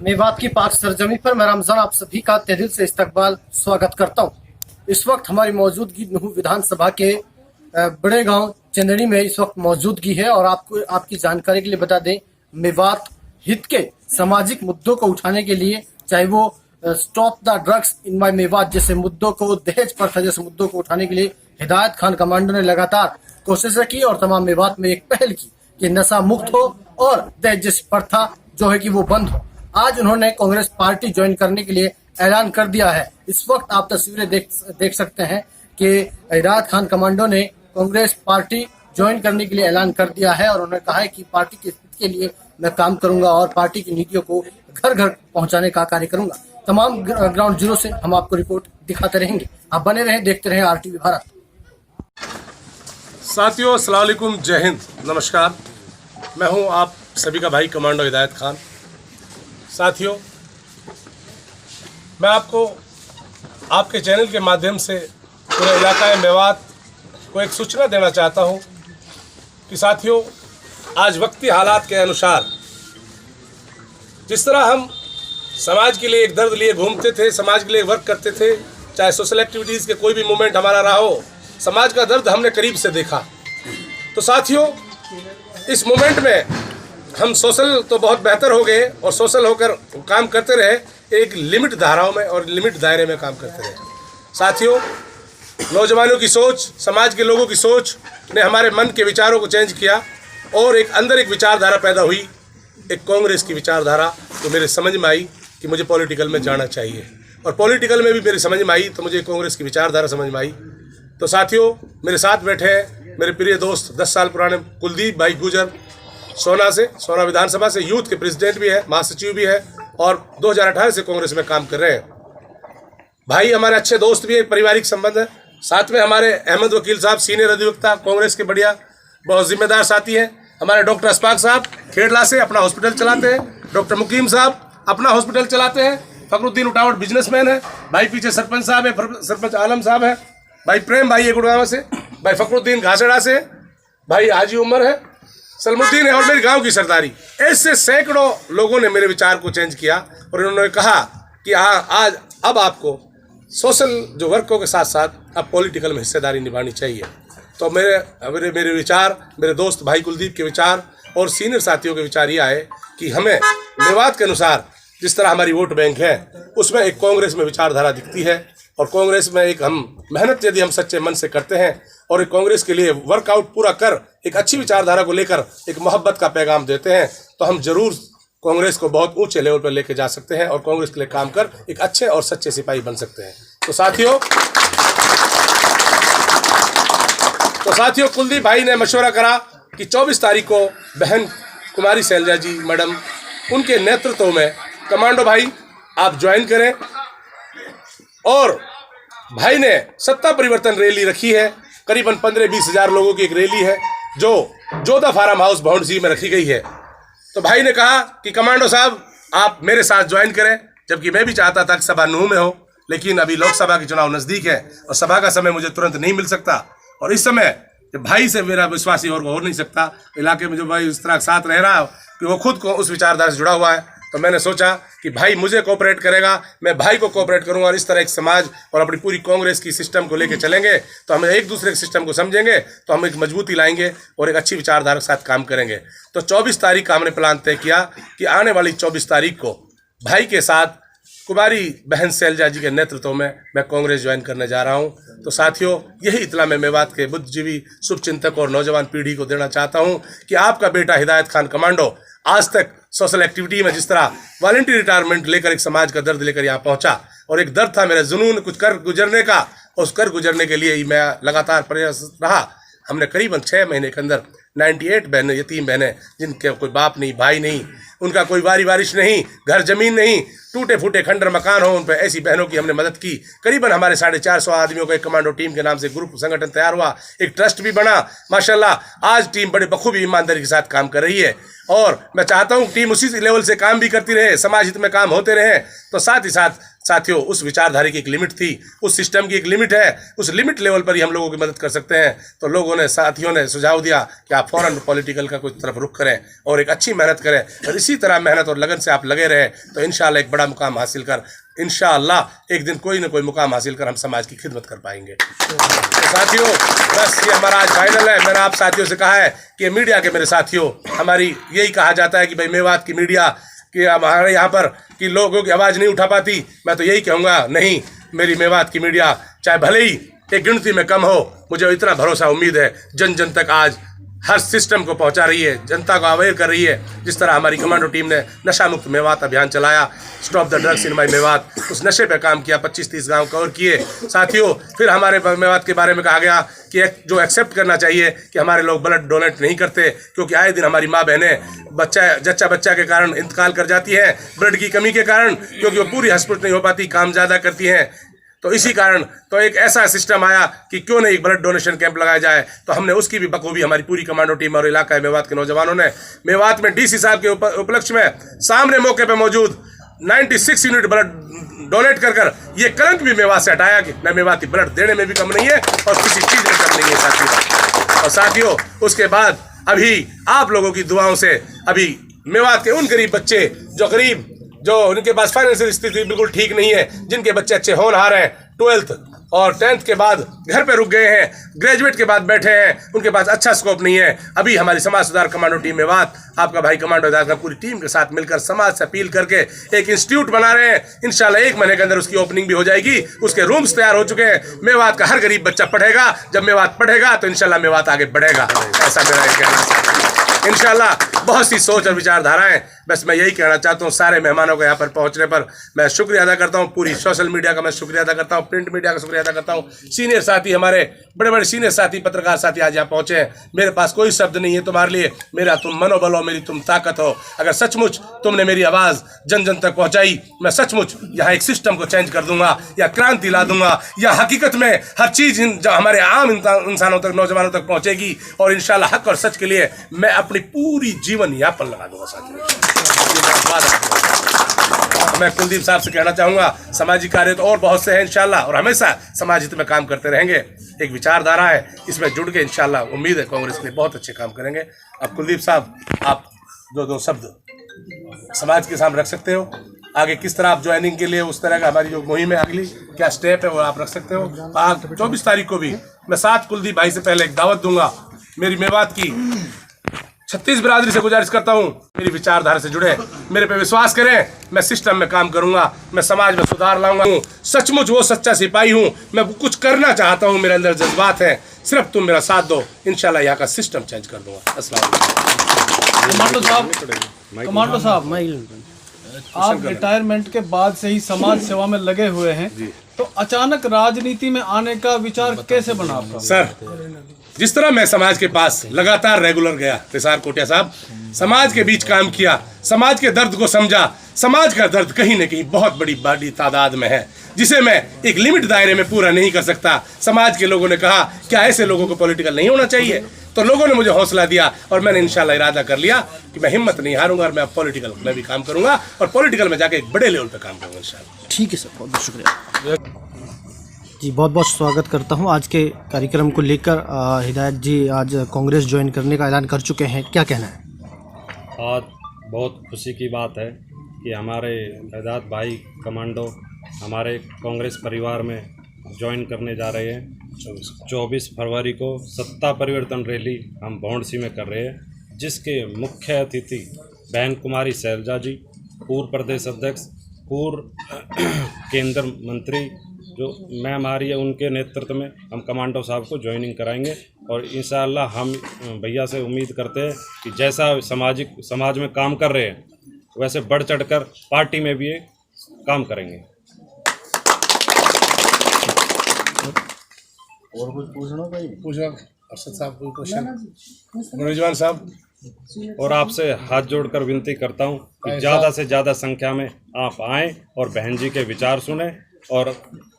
मेवात की पाक सरजमी पर मैं रमजान आप सभी का तहे दिल से इस्तकबाल स्वागत करता हूँ। इस वक्त हमारी मौजूदगी नुहू विधानसभा के बड़े गांव चंदड़ी में इस वक्त मौजूदगी है और आपको आपकी जानकारी के लिए बता दें, मेवात हित के सामाजिक मुद्दों को उठाने के लिए, चाहे वो stop the drugs in my Mewat जैसे मुद्दों को, दहेज प्रथा जैसे मुद्दों को उठाने के लिए हिदायत खान कमांडो ने लगातार कोशिशें की और तमाम मेवात में एक पहल की कि नशा मुक्त हो और दहेज जैसी प्रथा जो है कि वो बंद हो। आज उन्होंने कांग्रेस पार्टी ज्वाइन करने के लिए ऐलान कर दिया है। इस वक्त आप तस्वीरें देख सकते हैं कि हिदायत खान कमांडो ने कांग्रेस पार्टी ज्वाइन करने के लिए ऐलान कर दिया है और उन्होंने कहा है कि पार्टी के हित के लिए मैं काम करूंगा और पार्टी की नीतियों को घर घर पहुंचाने का कार्य करूंगा। तमाम ग्राउंड जीरो से हम आपको रिपोर्ट दिखाते रहेंगे। आप बने रहें, देखते रहें RTV भारत। साथियों, अस्सलाम वालेकुम, जय हिंद, नमस्कार। मैं हूं आप सभी का भाई कमांडो हिदायत खान। साथियों, मैं आपको आपके चैनल के माध्यम से पूरे इलाका मेवात को एक सूचना देना चाहता हूं कि साथियों, आज वक्ती हालात के अनुसार जिस तरह हम समाज के लिए एक दर्द लिए घूमते थे, समाज के लिए वर्क करते थे, चाहे सोशल एक्टिविटीज़ के कोई भी मूवमेंट हमारा रहा हो, समाज का दर्द हमने करीब से देखा। तो साथियों, इस मूवमेंट में हम सोशल तो बहुत बेहतर हो गए और सोशल होकर काम करते रहे, एक लिमिट धाराओं में और लिमिट दायरे में काम करते रहे। साथियों, नौजवानों की सोच, समाज के लोगों की सोच ने हमारे मन के विचारों को चेंज किया और एक अंदर एक विचारधारा पैदा हुई, एक कांग्रेस की विचारधारा। तो मेरे समझ में आई कि मुझे पॉलिटिकल में जाना चाहिए और पॉलिटिकल में भी मेरी समझ में आई तो मुझे कांग्रेस की विचारधारा समझ में आई। तो साथियों, मेरे साथ बैठे हैं मेरे प्रिय दोस्त 10 साल पुराने कुलदीप भाई गुजर, सोना विधानसभा से यूथ के प्रेसिडेंट भी है, महासचिव भी है और 2018 से कांग्रेस में काम कर रहे हैं। भाई हमारे अच्छे दोस्त भी है, पारिवारिक संबंध है। साथ में हमारे अहमद वकील साहब, सीनियर अधिवक्ता, कांग्रेस के बढ़िया बहुत जिम्मेदार साथी हैं। हमारे डॉक्टर अशफाक साहब खेड़ला से अपना हॉस्पिटल चलाते हैं। डॉक्टर मुकीम साहब अपना हॉस्पिटल चलाते हैं। फखरुद्दीन उटावट बिजनेसमैन है। भाई पीछे सरपंच साहब है, सरपंच आलम साहब है। भाई प्रेम भाई है गुड़गांव से। भाई फखरुद्दीन घासड़ा से। भाई हाजी उमर है, सलमुद्दीन है और मेरी गांव की सरदारी। ऐसे सैकड़ों लोगों ने मेरे विचार को चेंज किया और उन्होंने कहा कि आज अब आपको सोशल जो वर्कों के साथ साथ अब पॉलिटिकल में हिस्सेदारी निभानी चाहिए। तो मेरे विचार, मेरे दोस्त भाई कुलदीप के विचार और सीनियर साथियों के विचार ये आए कि हमें मेवात के अनुसार जिस तरह हमारी वोट बैंक है उसमें एक कांग्रेस में विचारधारा दिखती है और कांग्रेस में एक हम मेहनत यदि हम सच्चे मन से करते हैं और एक कांग्रेस के लिए वर्कआउट पूरा कर एक अच्छी विचारधारा को लेकर एक मोहब्बत का पैगाम देते हैं तो हम जरूर कांग्रेस को बहुत ऊंचे लेवल पर लेके जा सकते हैं और कांग्रेस के लिए काम कर एक अच्छे और सच्चे सिपाही बन सकते हैं। तो साथियों, कुलदीप भाई ने मशवरा करा कि 24 तारीख को बहन कुमारी शैलजा जी मैडम उनके नेतृत्व में कमांडो भाई आप ज्वाइन करें। और भाई ने सत्ता परिवर्तन रैली रखी है, करीबन 15-20 हज़ार लोगों की एक रैली है जो जोधा फार्म हाउस भौंडसी में रखी गई है। तो भाई ने कहा कि कमांडो साहब आप मेरे साथ ज्वाइन करें, जबकि मैं भी चाहता था कि सभा नुहू में हो, लेकिन अभी लोकसभा के चुनाव नज़दीक है और सभा का समय मुझे तुरंत नहीं मिल सकता और इस समय भाई से मेरा विश्वास और हो नहीं सकता। इलाके में जो भाई इस तरह साथ रह रहा है कि वो खुद को उस विचारधारा से जुड़ा हुआ है, तो मैंने सोचा कि भाई मुझे कोऑपरेट करेगा, मैं भाई को कोऑपरेट करूंगा और इस तरह एक समाज और अपनी पूरी कांग्रेस की सिस्टम को लेकर चलेंगे तो हम एक दूसरे के सिस्टम को समझेंगे तो हम एक मजबूती लाएंगे और एक अच्छी विचारधारा के साथ काम करेंगे। तो 24 तारीख का हमने प्लान तय किया कि आने वाली 24 तारीख को भाई के साथ कुमारी बहन शैलजा जी के नेतृत्व में मैं कांग्रेस ज्वाइन करने जा रहा हूं। तो साथियों, यही इतना मैं मेवात के बुद्धिजीवी, शुभचिंतक और नौजवान पीढ़ी को देना चाहता हूं कि आपका बेटा हिदायत खान कमांडो आज तक सोशल एक्टिविटी में जिस तरह वॉलंटियर रिटायरमेंट लेकर एक समाज का दर्द लेकर यहाँ पहुँचा और एक दर्द था मेरा जुनून कुछ कर गुजरने का, उस कर गुजरने के लिए ही मैं लगातार प्रयास रहा। हमने करीबन 6 महीने के अंदर 98 बहनें, यतीम बहनें जिनके कोई बाप नहीं, भाई नहीं, उनका कोई वारिश नहीं, घर जमीन नहीं, टूटे फूटे खंडर मकान हो, उन पर ऐसी बहनों की हमने मदद की। करीबन हमारे 450 आदमियों का एक कमांडो टीम के नाम से ग्रुप संगठन तैयार हुआ, एक ट्रस्ट भी बना। माशाल्लाह आज टीम बड़े बखूबी ईमानदारी के साथ काम कर रही है और मैं चाहता हूँ टीम उसी लेवल से काम भी करती रहे, समाज हित में काम होते रहे। तो साथ ही साथ साथियों, उस विचारधारा की एक लिमिट थी, उस सिस्टम की एक लिमिट है, उस लिमिट लेवल पर ही हम लोगों की मदद कर सकते हैं। तो लोगों ने, साथियों ने सुझाव दिया कि आप फौरन पॉलिटिकल का कुछ तरफ रुख करें और एक अच्छी मेहनत करें और इसी तरह मेहनत और लगन से आप लगे रहे तो इंशाल्लाह एक बड़ा मुकाम हासिल कर, इंशाल्लाह एक दिन कोई ना कोई मुकाम हासिल कर हम समाज की खिदमत कर पाएंगे। तो साथियों, बस ये हमारा आज फाइनल है। मैंने आप साथियों से कहा है कि मीडिया के मेरे साथियों, हमारी यही कहा जाता है कि भाई मेवात की मीडिया कि हमारे यहाँ पर कि लोगों की आवाज़ नहीं उठा पाती। मैं तो यही कहूँगा, नहीं, मेरी मेवात की मीडिया चाहे भले ही एक गिनती में कम हो, मुझे इतना भरोसा उम्मीद है जन जन तक आज हर सिस्टम को पहुंचा रही है, जनता को अवेयर कर रही है। जिस तरह हमारी कमांडो टीम ने नशा मुक्त मेवात अभियान चलाया, स्टॉप द ड्रग्स इन माई मेवात, उस नशे पे काम किया, 25-30 गांव कवर किए। साथियों, फिर हमारे मेवात के बारे में कहा गया कि जो एक्सेप्ट करना चाहिए कि हमारे लोग ब्लड डोनेट नहीं करते, क्योंकि आए दिन हमारी माँ बहनें जच्चा के कारण इंतकाल कर जाती हैं, ब्लड की कमी के कारण, क्योंकि वो पूरी हॉस्पिटल नहीं हो पाती, काम ज़्यादा करती हैं। तो इसी कारण तो एक ऐसा सिस्टम आया कि क्यों नहीं एक ब्लड डोनेशन कैंप लगाया जाए। तो हमने उसकी भी बखूबी हमारी पूरी कमांडो टीम और इलाका मेवात के नौजवानों ने, मेवात में डीसी साहब के उपलक्ष्य में सामने मौके पे मौजूद 96 यूनिट ब्लड डोनेट कर ये कलंक भी मेवात से हटाया कि न मेवाती ब्लड देने में भी कम नहीं है और किसी चीज़ में कम नहीं है साथियों। और साथियों, उसके बाद अभी आप लोगों की दुआओं से अभी मेवात के उन गरीब बच्चे जो उनके पास फाइनेंशियल स्थिति बिल्कुल ठीक नहीं है, जिनके बच्चे अच्छे होनहार हैं, 12th और 10th के बाद घर पे रुक गए हैं, ग्रेजुएट के बाद बैठे हैं, उनके पास अच्छा स्कोप नहीं है, अभी हमारी समाज सुधार कमांडो टीम मेवात, आपका भाई कमांडो दास पूरी टीम के साथ मिलकर समाज से अपील करके एक इंस्टीट्यूट बना रहे हैं। इंशाल्लाह 1 महीने के अंदर उसकी ओपनिंग भी हो जाएगी, उसके रूम्स तैयार हो चुके हैं। मेवात का हर गरीब बच्चा पढ़ेगा, जब मेवात पढ़ेगा तो इंशाल्लाह मेवात आगे बढ़ेगा, ऐसा मेरा एक कहना है। इंशाल्लाह बहुत सी सोच और विचारधाराएं, बस मैं यही कहना चाहता हूँ। सारे मेहमानों को यहाँ पर पहुँचने पर मैं शुक्रिया अदा करता हूँ, पूरी सोशल मीडिया का मैं शुक्रिया अदा करता हूँ, प्रिंट मीडिया का शुक्रिया अदा करता हूँ। सीनियर साथी, हमारे बड़े बड़े सीनियर साथी, पत्रकार साथी आज यहाँ पहुँचे हैं। मेरे पास कोई शब्द नहीं है तुम्हारे लिए, मेरा तुम मनोबल हो, मेरी तुम ताकत हो। अगर सचमुच तुमने मेरी आवाज़ जन जन तक पहुँचाई, मैं सचमुच यहाँ एक सिस्टम को चेंज कर दूंगा या क्रांति ला दूंगा, या हकीकत में हर चीज़ हमारे आम इंसानों तक, नौजवानों तक पहुँचेगी और इंशाल्लाह हक और सच के लिए मैं अपनी पूरी जीवन यापन लगा दूंगा साथियों। मैं कुलदीप साहब से कहना चाहूँगा, सामाजिक कार्य तो और बहुत से हैं इंशाल्लाह, और हमेशा समाज हित में काम करते रहेंगे। एक विचारधारा है, इसमें जुड़ के इंशाल्लाह उम्मीद है कांग्रेस के लिए बहुत अच्छे काम करेंगे। अब कुलदीप साहब, आप दो शब्द समाज के सामने रख सकते हो, आगे किस तरह आप ज्वाइनिंग के लिए, उस तरह का हमारी जो मुहिम है अगली क्या स्टेप है वो आप रख सकते हो। आज 24 तारीख को भी मैं साथ कुलदीप भाई से पहले एक दावत दूंगा। मेरी मेवात की 36 बिरादरी से गुजारिश करता हूँ, मेरी विचारधारा से जुड़े, मेरे पे विश्वास करें, मैं सिस्टम में काम करूंगा, मैं समाज में सुधार लाऊंगा। सचमुच वो सच्चा सिपाही हूँ, मैं कुछ करना चाहता हूँ, मेरे अंदर जज्बात हैं, सिर्फ तुम मेरा साथ दो, इंशाल्लाह यहाँ का सिस्टम चेंज कर दूंगा। अस्सलाम वालेकुम। कमांडो साहब, आप रिटायरमेंट के बाद से ही समाज सेवा में लगे हुए हैं, तो अचानक राजनीति में आने का विचार कैसे बना आपका? सर, जिस तरह मैं समाज के पास लगातार रेगुलर गया, निसार कोटिया साहब, समाज के बीच काम किया, समाज के दर्द को समझा। समाज का दर्द कहीं न कहीं बहुत बड़ी तादाद में है, जिसे मैं एक लिमिट दायरे में पूरा नहीं कर सकता। समाज के लोगों ने कहा क्या ऐसे लोगों को पॉलिटिकल नहीं होना चाहिए, तो लोगों ने मुझे हौसला दिया और मैंने इंशाल्लाह इरादा कर लिया कि मैं हिम्मत नहीं हारूंगा और मैं पॉलिटिकल में भी काम करूंगा और पॉलिटिकल में जाके एक बड़े लेवल पे काम करूंगा इंशाल्लाह। ठीक है सर, बहुत बहुत शुक्रिया जी, बहुत बहुत स्वागत करता हूं। आज के कार्यक्रम को लेकर हिदायत जी आज कांग्रेस ज्वाइन करने का ऐलान कर चुके हैं, क्या कहना है? आज बहुत खुशी की बात है कि हमारे हिदायत भाई कमांडो हमारे कांग्रेस परिवार में ज्वाइन करने जा रहे हैं। 24 फरवरी को सत्ता परिवर्तन रैली हम भौंडसी में कर रहे हैं, जिसके मुख्य अतिथि बहन कुमारी शैलजा जी, पूर्व प्रदेश अध्यक्ष, पूर्व केंद्र मंत्री जो मैम आ रही है, उनके नेतृत्व में हम कमांडो साहब को ज्वाइनिंग कराएंगे। और इंशाअल्लाह हम भैया से उम्मीद करते हैं कि जैसा समाज में काम कर रहे हैं, वैसे बढ़ चढ़कर पार्टी में भी काम करेंगे। और कुछ पूछना भाई? पूछो अरशद साहब, कोई क्वेश्चन? रिजवान साहब। और आपसे हाथ जोड़कर विनती करता हूँ कि ज़्यादा से ज़्यादा संख्या में आप आएँ और बहन जी के विचार सुने और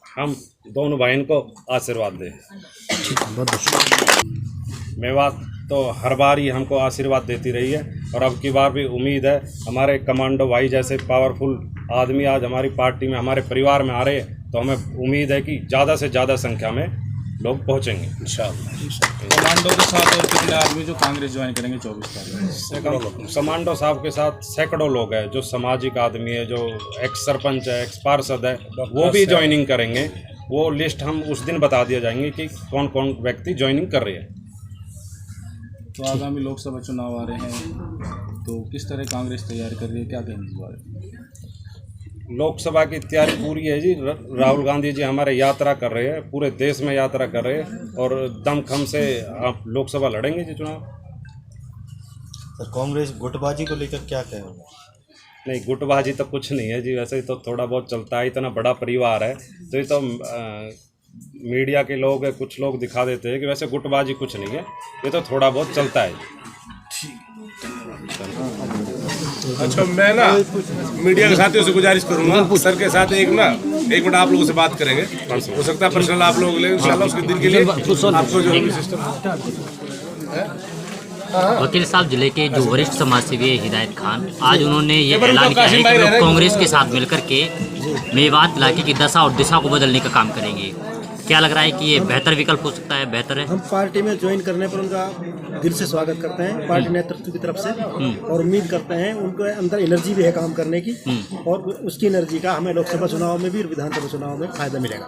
हम दोनों बहन को आशीर्वाद दें। मेवात तो हर बार ही हमको आशीर्वाद देती रही है और अब की बार भी उम्मीद है हमारे कमांडो भाई जैसे पावरफुल आदमी आज हमारी पार्टी में हमारे परिवार में आ रहे हैं, तो हमें उम्मीद है कि ज़्यादा से ज़्यादा संख्या में लोग पहुंचेंगे इंशाअल्लाह। कमांडो के साथ और कितने आदमी जो कांग्रेस ज्वाइन करेंगे 24 तारीख? कमांडो साहब के साथ सैकड़ों लोग हैं, जो सामाजिक आदमी है, जो एक्स सरपंच है, एक्स पार्षद है, वो भी ज्वाइनिंग करेंगे। वो लिस्ट हम उस दिन बता दिया जाएंगे कि कौन कौन व्यक्ति ज्वाइनिंग कर रहे हैं। तो आगामी लोकसभा चुनाव आ रहे हैं, तो किस तरह कांग्रेस तैयारी कर रही है, क्या कहेंगे इस बारे में? लोकसभा की तैयारी पूरी है जी। राहुल गांधी जी हमारे यात्रा कर रहे हैं, पूरे देश में यात्रा कर रहे हैं और दमखम से आप लोकसभा लड़ेंगे जी चुनाव। सर, कांग्रेस गुटबाजी को लेकर क्या कहेगा? नहीं, गुटबाजी तो कुछ नहीं है जी, वैसे ही तो थोड़ा बहुत चलता है, इतना बड़ा परिवार है तो ये तो मीडिया के लोग हैं, कुछ लोग दिखा देते हैं कि वैसे गुटबाजी कुछ नहीं है, ये तो थोड़ा बहुत चलता है। अच्छा, मैं ना मीडिया के साथियों से गुजारिश करूंगा, सर के साथ एक मिनट आप लोगों से बात करेंगे, हो सकता है पर्सनल आप लोग ले इंशाल्लाह, उसके दिन के लिए आपको जो सिस्टम। वकील साहब, जिले के जो वरिष्ठ समाजसेवी है हिदायत खान, आज उन्होंने ये ऐलान किया है कि वो कांग्रेस के साथ मिलकर के मेवात इलाके की दशा और दिशा को बदलने का काम करेंगे। क्या लग रहा है कि ये बेहतर विकल्प हो सकता है? बेहतर है। हम पार्टी में ज्वाइन करने पर उनका दिल से स्वागत करते हैं पार्टी नेतृत्व की तरफ से, और उम्मीद करते हैं उनके अंदर एनर्जी भी है काम करने की, और उसकी एनर्जी का हमें लोकसभा चुनाव में भी और विधानसभा चुनाव में फायदा मिलेगा।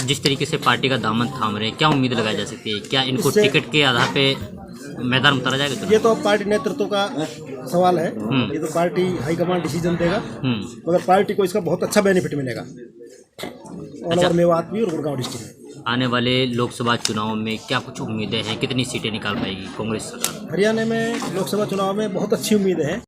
जिस तरीके से पार्टी का दामन थाम रहे हैं, क्या उम्मीद लगाई जा सकती है? क्या इनको टिकट के आधार पे मैदान उतारा जाएगा? ये तो पार्टी नेतृत्व का सवाल है, ये तो पार्टी हाईकमांड डिसीजन देगा, मगर पार्टी को इसका बहुत अच्छा बेनिफिट मिलेगा और मेवात भी और गुड़गांव डिस्ट्रिक्ट में। आने वाले लोकसभा चुनाव में क्या कुछ उम्मीदें हैं? कितनी सीटें निकाल पाएगी कांग्रेस सरकार? हरियाणा में लोकसभा चुनाव में बहुत अच्छी उम्मीदें हैं।